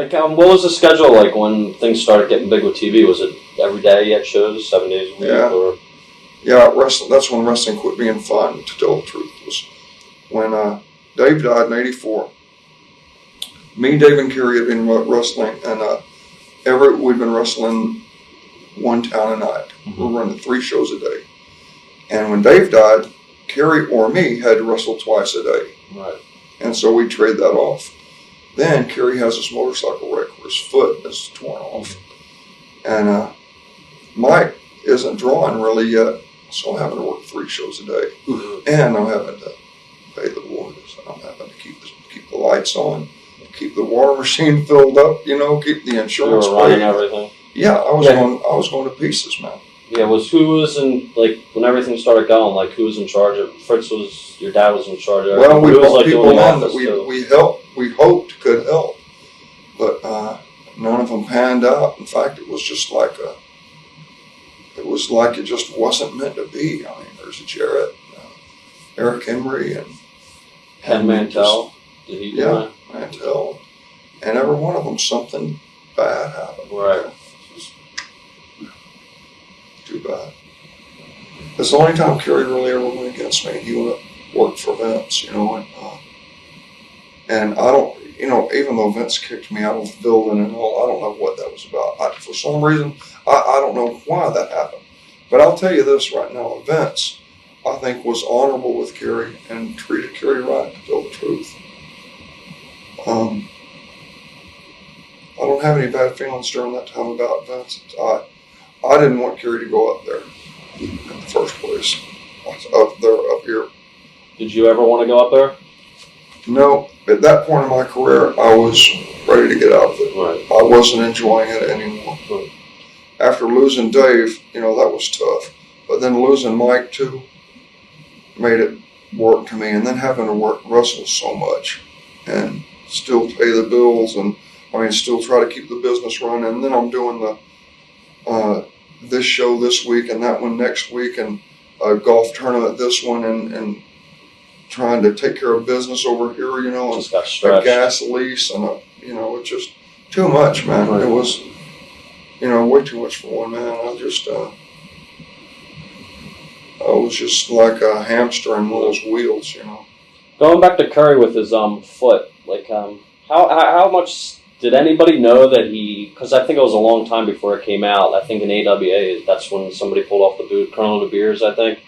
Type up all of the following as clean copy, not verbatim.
Like, what was the schedule like when things started getting big with TV? Was it every day you had shows, 7 days a week? Yeah. Or? Yeah, wrestling. That's when wrestling quit being fun, to tell the truth. Was when Dave died in '84. Me, Dave, and Kerry had been wrestling, and we'd been wrestling one town a night. Mm-hmm. We were running 3 shows a day. And when Dave died, Kerry or me had to wrestle twice a day. Right. And so we trade that off. Then Kerry has this motorcycle wreck where his foot is torn off. And Mike isn't drawing really yet, so I'm having to work 3 shows a day. Mm-hmm. And I'm having to pay the boys. I'm having to keep the lights on, keep the water machine filled up, keep the insurance You were running everything? Yeah, I was going to pieces, man. Yeah, who was in, like, when everything started going, like, who was in charge of, your dad was in charge of everything? Well, we brought people on that too? we hoped could help, but none of them panned out. In fact, it was just like it just wasn't meant to be. I mean, there's a Jarrett, Eric Embry, and Ken Mantell. Did he die? Mantell, and every one of them something bad happened. Right. Too bad. It's the only time Kerry really ever went against me. He went up, worked for Vince, and I don't, even though Vince kicked me out of the building and all, I don't know what that was about. For some reason, I don't know why that happened. But I'll tell you this right now, Vince, I think, was honorable with Kerry and treated Kerry right, to tell the truth. I don't have any bad feelings during that time about Vince. I didn't want Kerry to go up there in the first place. I was up here. Did you ever want to go up there? No. At that point in my career, I was ready to get out of it. Right. I wasn't enjoying it anymore. Right. After losing Dave, that was tough. But then losing Mike, too, made it work to me. And then having to wrestle so much and still pay the bills and, still try to keep the business running. And then I'm doing this show this week and that one next week and a golf tournament this one and trying to take care of business over here, Just got a stretched. gas lease and it's just too much, man. Right. It was, way too much for one man. I was just like a hamster in one of those wheels, Going back to Kerry with his foot, like how much did anybody know that because I think it was a long time before it came out. I think in AWA, that's when somebody pulled off the boot, Colonel De Beers, I think.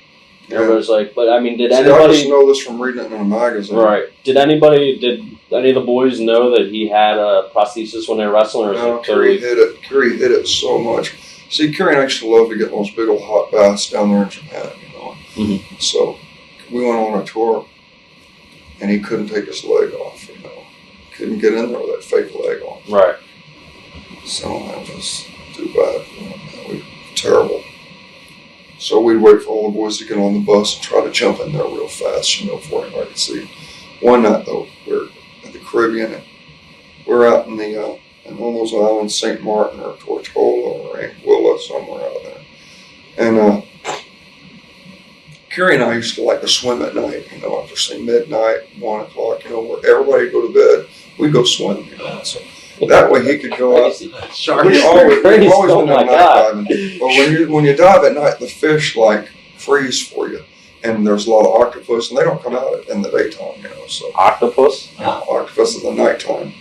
Yeah. Everybody's like, but did I anybody... just know this from reading it in a magazine. Right. Did any of the boys know that he had a prosthesis when they were wrestling? Or No, Kerry hit it. Kerry hit it so much. See, Kerry and I used to love to get those big old hot baths down there in Japan, Mm-hmm. So we went on a tour, and he couldn't take his leg off, Couldn't get in there with that fake leg on. Right. So that was too bad. Terrible. So we'd wait for all the boys to get on the bus and try to jump in there real fast, before anybody could see. One night, though, we're at the Caribbean, and we're out in in one of those islands, St. Martin or Tortola or Anguilla, somewhere out there. And Kerry and I used to like to swim at night, after say midnight, 1 o'clock, where everybody would go to bed, we'd go swim, So that way he could go out. We always been night diving. Well, when you dive at night, the fish freeze for you, and there's a lot of octopus, and they don't come out in the daytime, So Octopus? Octopus is the nighttime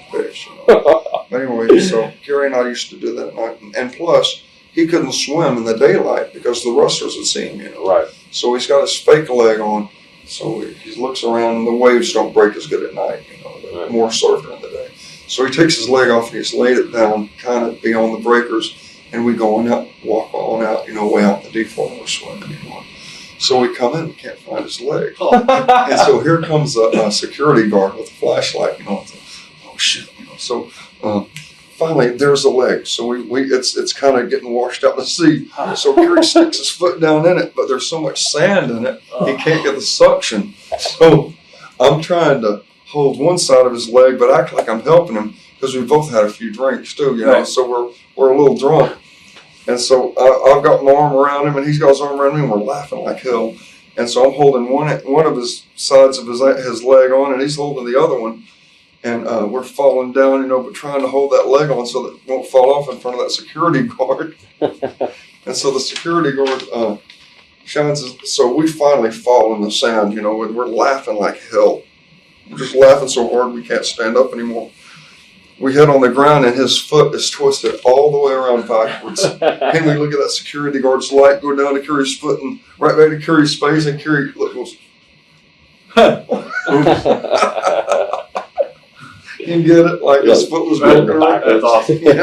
fish. But anyway, so Kerry and I used to do that at night, and plus he couldn't swim in the daylight because the wrestlers would see him, Right. So he's got his fake leg on, so he looks around, and the waves don't break as good at night, They're Right. more surf during the day. So he takes his leg off and he's laid it down, kind of beyond the breakers, and we go on out, walk on out, way out in the deep water, we're swimming, So we come in, we can't find his leg. And so here comes a security guard with a flashlight, and it's like, oh shit, So finally, there's a leg. So it's kind of getting washed out to sea. So Kerry sticks his foot down in it, but there's so much sand in it, he can't get the suction. So I'm trying to hold one side of his leg, but act like I'm helping him because we both had a few drinks too, Right. So we're a little drunk. And so I've got my arm around him, and he's got his arm around me, and we're laughing like hell. And so I'm holding one of his sides of his leg on, and he's holding the other one. And we're falling down, you know, but trying to hold that leg on so that it won't fall off in front of that security guard. And so the security guard shines his, so we finally fall in the sand, you know, and we're laughing like hell. We're just laughing so hard we can't stand up anymore. We hit on the ground and his foot is twisted all the way around backwards. And we look at that security guard's light go down to Kerry's foot and right back to Kerry's face, and Kerry goes, you get it? Like his foot was broken around. That's awesome. Yeah.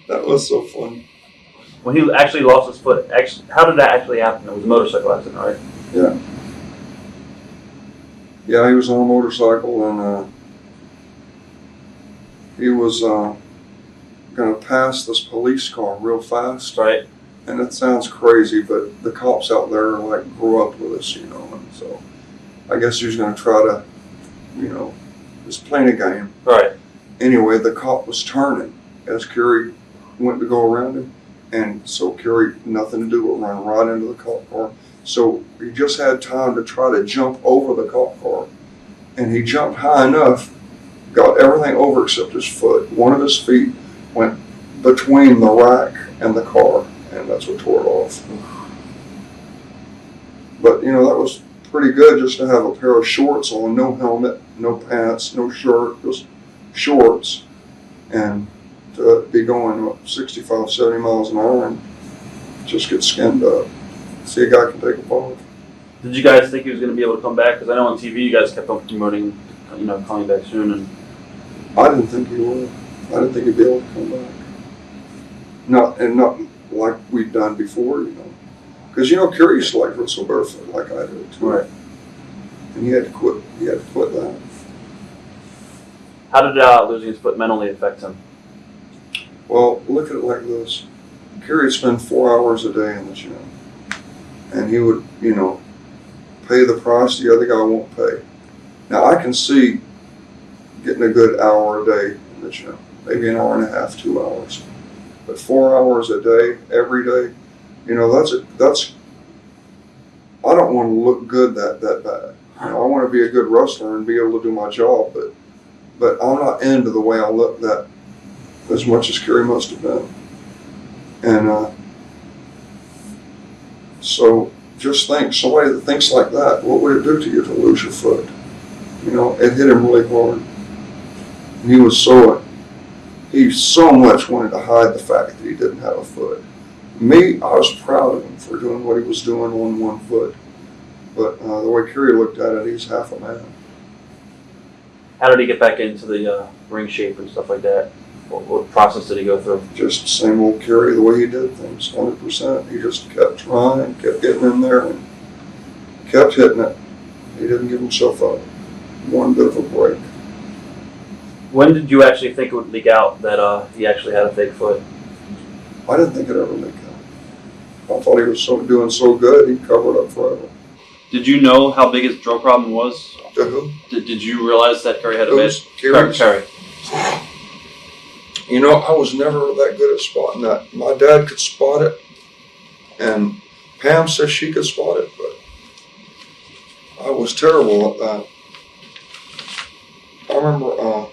That was so funny. When he actually lost his foot, how did that actually happen? It was a motorcycle accident, right? Yeah. Yeah, he was on a motorcycle and he was going to pass this police car real fast. Right. And it sounds crazy, but the cops out there like grew up with us, you know, and so I guess he was going to try to, you know, just playing a game. Right. Anyway, the cop was turning as Kerry went to go around him, and so Kerry, nothing to do but run right into the cop car. So he just had time to try to jump over the cop car, and he jumped high enough, got everything over except his foot. One of his feet went between the rack and the car, and that's what tore it off. But, you know, that was pretty good just to have a pair of shorts on, no helmet, no pants, no shirt, just shorts, and to be going 65, 70 miles an hour and just get skinned up. See a guy can take a fall. Did you guys think he was going to be able to come back? Because I know on TV you guys kept on promoting, you know, coming back soon. And I didn't think he would. I didn't think he'd be able to come back. Not like we'd done before, you know. Because, you know, Kerry used to like wrestle barefoot like I did too. Right. And he had to quit. He had to quit that. How did losing his foot mentally affect him? Well, look at it like this. Kerry would spend 4 hours a day in the gym. And he would, you know, pay the price the other guy won't pay. Now, I can see getting a good hour a day in the gym. Maybe an hour and a half, 2 hours. But 4 hours a day, every day, you know, that's I don't want to look good that bad. You know, I want to be a good wrestler and be able to do my job, but I'm not into the way I look that as much as Kerry must have been. And so just think, somebody that thinks like that, what would it do to you to lose your foot? You know, it hit him really hard. And he so much wanted to hide the fact that he didn't have a foot. Me, I was proud of him for doing what he was doing on one foot. But the way Kerry looked at it, he's half a man. How did he get back into the ring shape and stuff like that? What process did he go through? Just the same old Kerry, the way he did things, 100%. He just kept trying, kept getting in there, and kept hitting it. He didn't give himself one bit of a break. When did you actually think it would leak out that he actually had a fake foot? I didn't think it'd ever leak out. I thought he was doing so good, he'd cover it up forever. Did you know how big his drug problem was? To who? Did you realize that Kerry had a Who's bit? Kerry. You know, I was never that good at spotting that. My dad could spot it, and Pam says she could spot it, but I was terrible at that. I remember,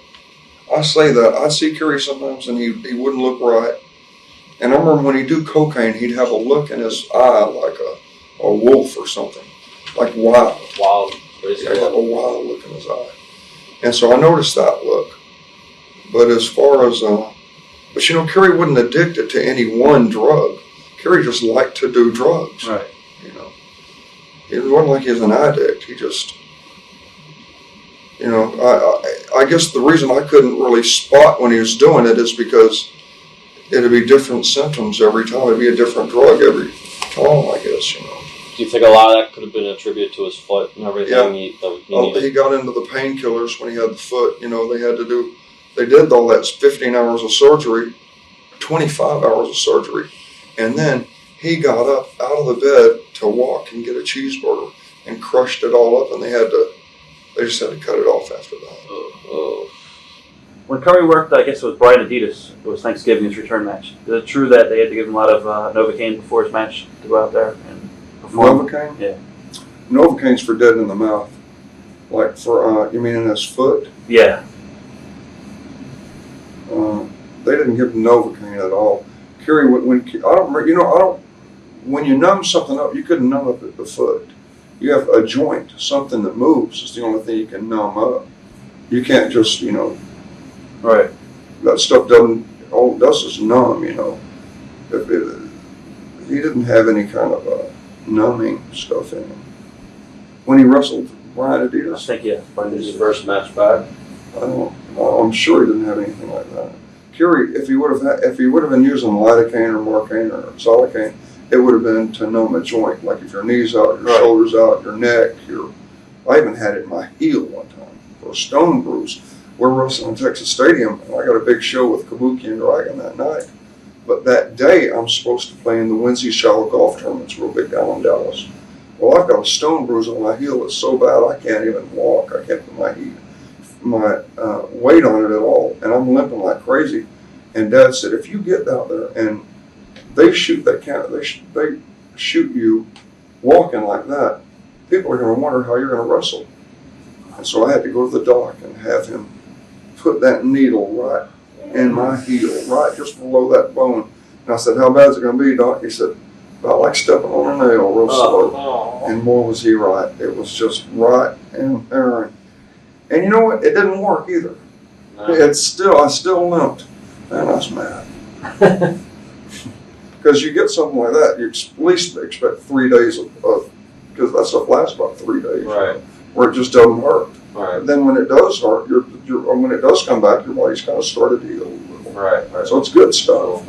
I say that, I'd see Kerry sometimes and he wouldn't look right. And I remember when he'd do cocaine, he'd have a look in his eye like a wolf or something, like wild. Wild. He'd have a wild look in his eye. And so I noticed that look. But as far as, but you know, Kerry wasn't addicted to any one drug. Kerry just liked to do drugs. Right. You know, it wasn't like he was an addict. He just, you know, I guess the reason I couldn't really spot when he was doing it is because it'd be different symptoms every time. It'd be a different drug every time, I guess, you know. Do you think a lot of that could have been attributed to his foot and everything? Yeah. He got into the painkillers when he had the foot. You know, they did all that 15 hours of surgery, 25 hours of surgery. And then he got up out of the bed to walk and get a cheeseburger and crushed it all up, and they just had to cut it off after that. Oh. When Kerry worked, I guess it was Brian Adidas. It was Thanksgiving's return match. Is it true that they had to give him a lot of Novocaine before his match to go out there and perform? Novocaine? Yeah. Novocaine's for dead in the mouth. Like for, you mean in his foot? Yeah. They didn't give him Novocaine at all. Kerry, when you numb something up, you couldn't numb up at the foot. You have a joint, something that moves is the only thing you can numb up. You can't just, Right. that stuff all it does is numb, He didn't have any kind of numbing stuff in him. When he wrestled Brian I Adidas, think, yeah. His first match back. I'm sure he didn't have anything like that. Kerry, if he would have been using lidocaine or Marcaine or Zolicaine, it would have been to numb a joint, like if your knee's out, your shoulders out, your neck, I even had it in my heel one time for a stone bruise. We're wrestling in Texas Stadium, and I got a big show with Kabuki and Dragon that night. But that day, I'm supposed to play in the Wednesday Shallow Golf Tournaments, real big down in Dallas. Well, I've got a stone bruise on my heel. It's so bad I can't even walk. I can't put my weight on it at all, and I'm limping like crazy. And Dad said, if you get out there and they shoot they shoot you walking like that, people are going to wonder how you're going to wrestle. And so I had to go to the doc and have him put that needle right in my heel, right just below that bone. And I said, how bad is it going to be, Doc? He said, about like stepping on a nail, real slow. And boy, was he right. It was just right in there. And you know what? It didn't work either. No. I still limped. Man, I was mad. Because you get something like that, you at least expect 3 days of because that stuff lasts about 3 days. Right. Where it just doesn't hurt. Right. Then when it does hurt, when it does come back, your body's kind of started to heal a little. Right. So it's good stuff.